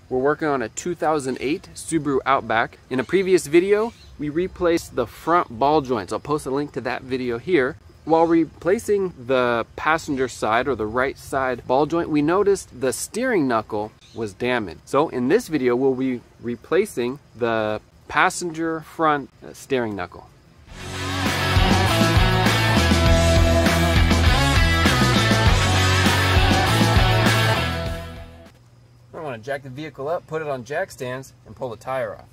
We're working on a 2008 Subaru Outback. In a previous video, we replaced the front ball joints. I'll post a link to that video here. While replacing the passenger side or the right side ball joint, we noticed the steering knuckle was damaged. So in this video, we'll be replacing the passenger front steering knuckle. I want to jack the vehicle up, put it on jack stands, and pull the tire off.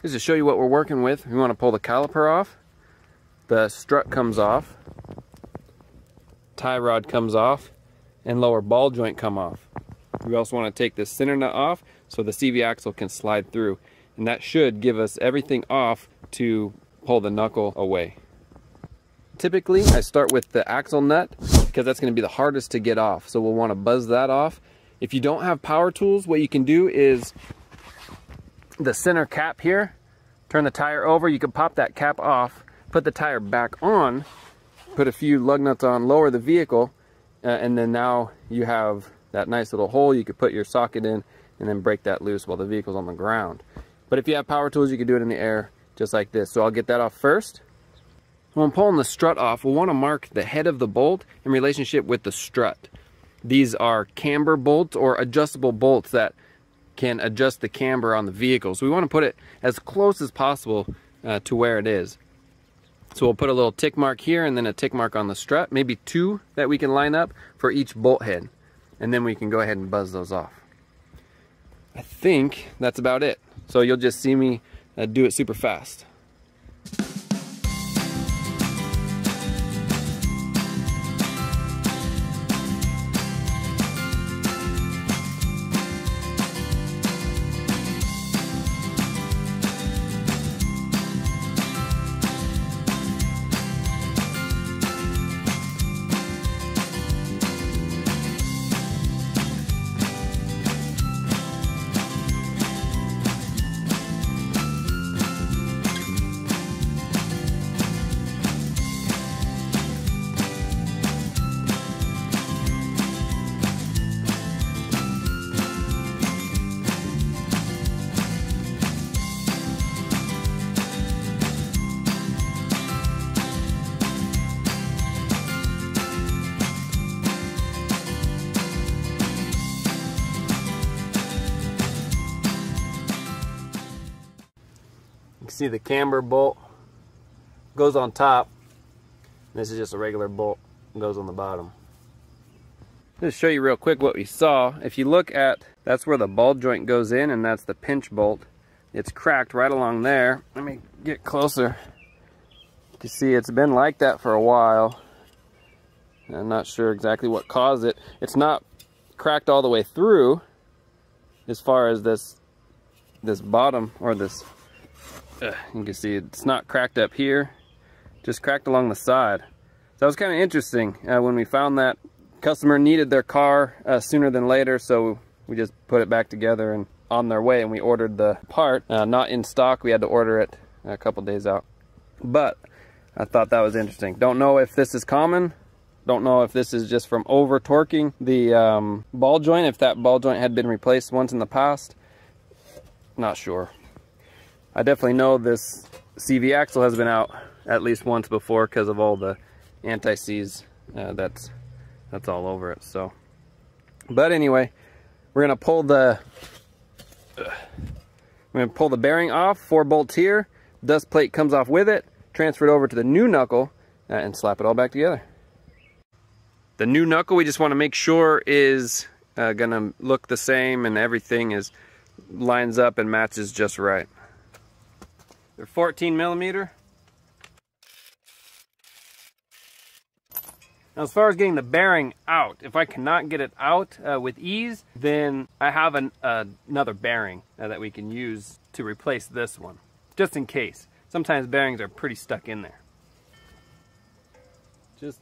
Just to show you what we're working with, we want to pull the caliper off. The strut comes off, tie rod comes off, and lower ball joint come off. We also want to take the center nut off so the CV axle can slide through, and that should give us everything off to pull the knuckle away. Typically, I start with the axle nut because that's going to be the hardest to get off, so we'll want to buzz that off. If you don't have power tools, what you can do is the center cap here, turn the tire over, you can pop that cap off, put the tire back on, put a few lug nuts on, lower the vehicle, and then now you have that nice little hole you could put your socket in and then break that loose while the vehicle's on the ground. But if you have power tools, you can do it in the air just like this. So I'll get that off first. When I'm pulling the strut off, we'll want to mark the head of the bolt in relationship with the strut. These are camber bolts or adjustable bolts that can adjust the camber on the vehicle. So we want to put it as close as possible to where it is. So we'll put a little tick mark here and then a tick mark on the strut, maybe two that we can line up for each bolt head. And then we can go ahead and buzz those off. I think that's about it. So you'll just see me do it super fast. See the camber bolt goes on top. This is just a regular bolt, goes on the bottom. Just show you real quick what we saw. If you look at, that's where the ball joint goes in, and that's the pinch bolt. It's cracked right along there. Let me get closer. You see it's been like that for a while. I'm not sure exactly what caused it. It's not cracked all the way through as far as this bottom, or this you can see it's not cracked up here, just cracked along the side. So that was kind of interesting. When we found that, customer needed their car sooner than later, so we just put it back together and on their way, and we ordered the part. Not in stock, we had to order it a couple days out. But I thought that was interesting. Don't know if this is common. Don't know if this is just from over torquing the ball joint, if that ball joint had been replaced once in the past. Not sure. I definitely know this CV axle has been out at least once before because of all the anti-seize that's all over it. So, but anyway, we're gonna pull the bearing off. 4 bolts here. Dust plate comes off with it. Transfer it over to the new knuckle and slap it all back together. The new knuckle, we just want to make sure is gonna look the same and everything lines up and matches just right. They're 14 millimeter. Now, as far as getting the bearing out, if I cannot get it out with ease, then I have another bearing that we can use to replace this one, just in case. Sometimes bearings are pretty stuck in there. Just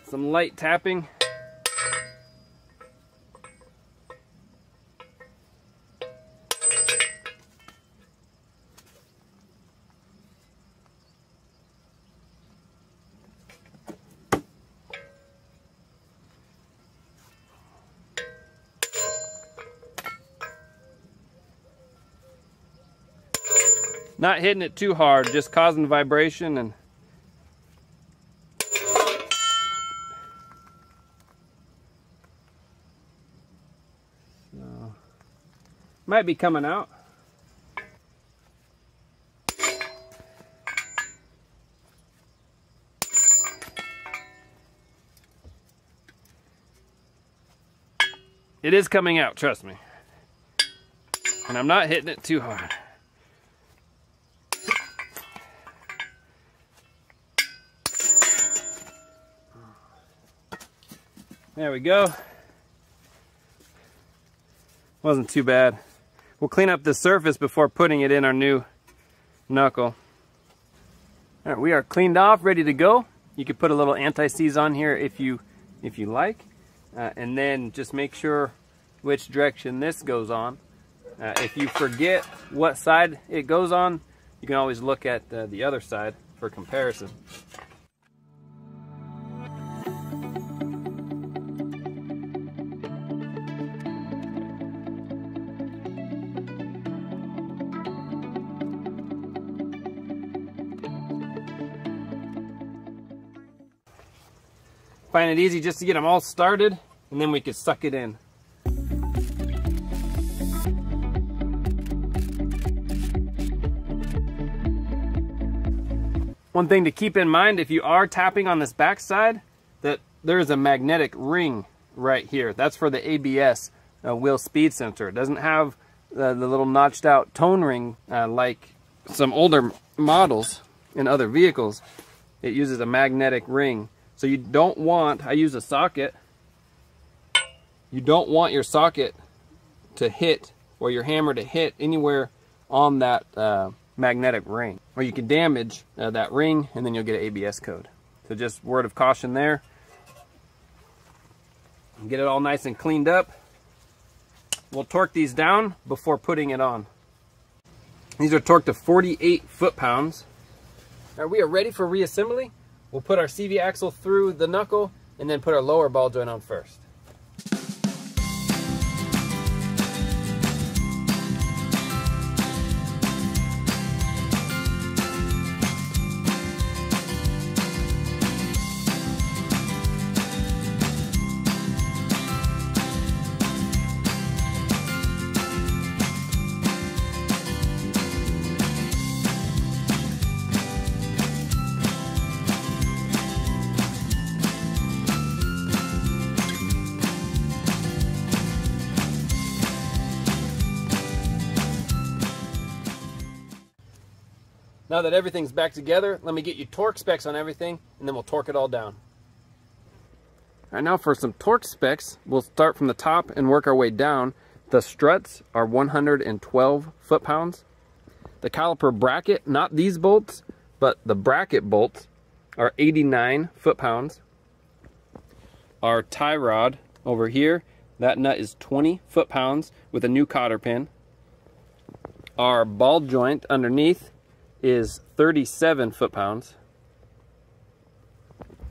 some light tapping. Not hitting it too hard, just causing vibration and so might be coming out. It is coming out, trust me. And I'm not hitting it too hard. There we go. Wasn't too bad. We'll clean up the surface before putting it in our new knuckle. All right, we are cleaned off, ready to go. You could put a little anti-seize on here if you like. And then just make sure which direction this goes on. If you forget what side it goes on, you can always look at the other side for comparison. Find it easy just to get them all started, and then we can suck it in. One thing to keep in mind if you are tapping on this back side, that there is a magnetic ring right here. That's for the ABS wheel speed sensor. It doesn't have the little notched out tone ring like some older models in other vehicles. It uses a magnetic ring. So you don't want, I use a socket, you don't want your socket to hit, or your hammer to hit anywhere on that magnetic ring, or you can damage that ring and then you'll get an ABS code. So just word of caution there. Get it all nice and cleaned up. We'll torque these down before putting it on. These are torqued to 48 foot-pounds. All right, we are ready for reassembly. We'll put our CV axle through the knuckle and then put our lower ball joint on first. Now that everything's back together, let me get you torque specs on everything, and then we'll torque it all down. All right, now for some torque specs, we'll start from the top and work our way down. The struts are 112 foot-pounds. The caliper bracket, not these bolts, but the bracket bolts, are 89 foot-pounds. Our tie rod over here, that nut is 20 foot-pounds with a new cotter pin. Our ball joint underneath is 37 foot-pounds,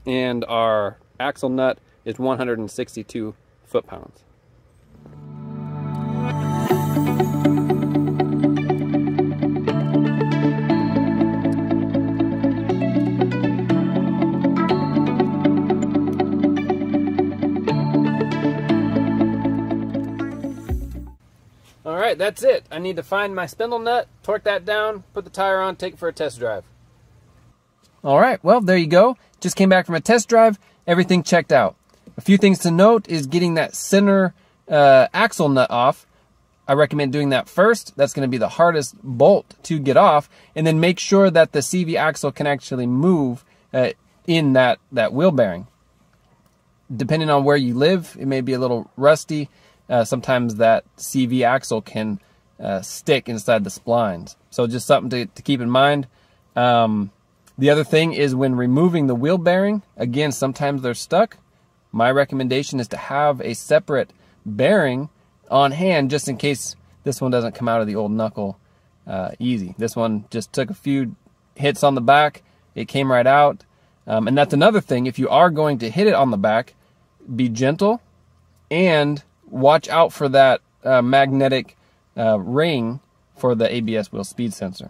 and our axle nut is 162 foot-pounds. All right, that's it. I need to find my spindle nut, torque that down, put the tire on, take it for a test drive. All right, well, there you go. Just came back from a test drive. Everything checked out. A few things to note is getting that center axle nut off. I recommend doing that first. That's going to be the hardest bolt to get off. And then make sure that the CV axle can actually move in that wheel bearing. Depending on where you live, it may be a little rusty. Sometimes that CV axle can stick inside the splines. So just something to keep in mind. The other thing is when removing the wheel bearing, again, sometimes they're stuck. My recommendation is to have a separate bearing on hand just in case this one doesn't come out of the old knuckle easy. This one just took a few hits on the back. It came right out. And that's another thing. If you are going to hit it on the back, be gentle and watch out for that magnetic ring for the ABS wheel speed sensor.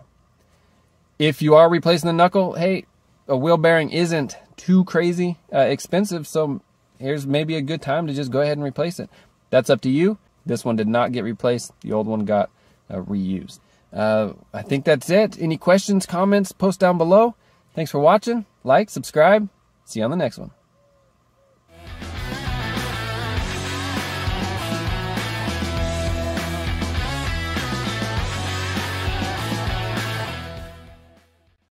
If you are replacing the knuckle, hey, a wheel bearing isn't too crazy expensive, so here's maybe a good time to just go ahead and replace it. That's up to you. This one did not get replaced. The old one got reused. I think that's it. Any questions, comments, post down below. Thanks for watching. Like, subscribe. See you on the next one.